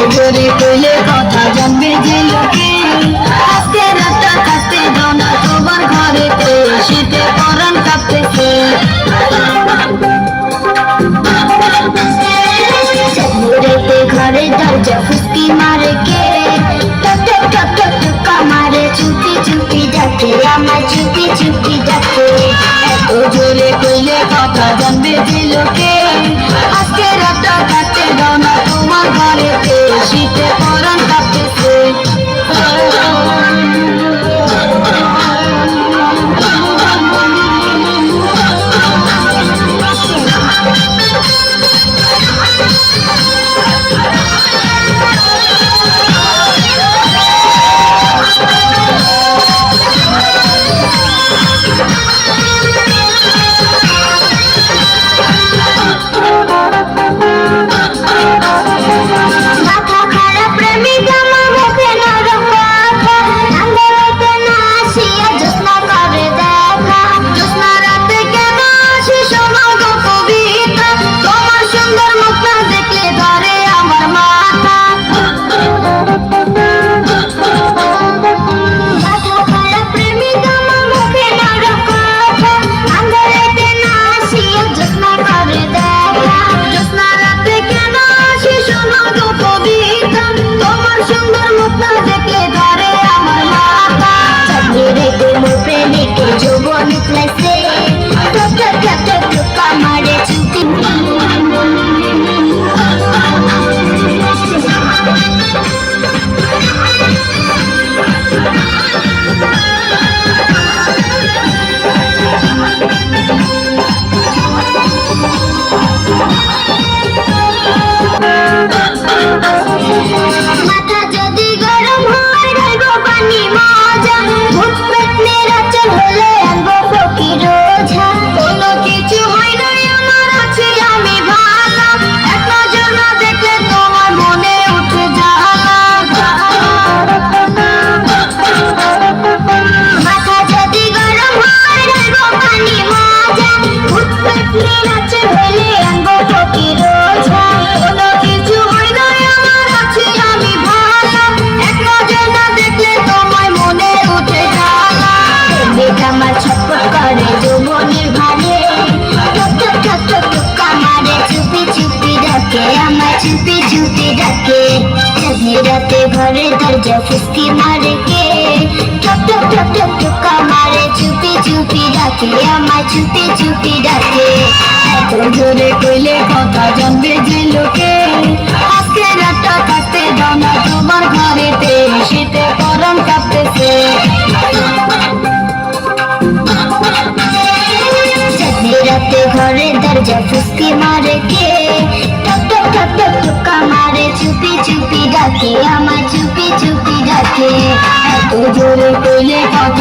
জোরে কইলে কথা জানবে যে লোকে আজকে রাতটা থাকতে দাও না তোমার ঘরেতে শীতে পরাণ কাঁপতেছে ঘরে দরজা ফুসকি মারে কে টক টক টক টক টুকা মারে চুপি চুপি ডাকে আমার চুপি চুপি ডাকে এত জোরে কইলে কথা জানবে যে লোকে আজকে রাতটা থাকতে দাও না তোমার ঘরেতে শীতে পরাণ কাঁপতেছে ঘরে দরজা ফুসকি মারে কে টক টক টক টক টুকা মারে চুপি চুপি ডাকে আমার চুপি চুপি ডাকে এত জোরে কইলে কথা জানবে যে লোকে আজকে রাতটা থাকতে দাও না তোমার ঘরেতে শীতে পরাণ কাঁপতেছে রাতে ঘরে দরজা ফুসকি মারে কে টক টক টক টক টুকা মারে চুপি চুপি ডাকে আমার চুপি চুপি ডাকে এত জোরে কইলে কথা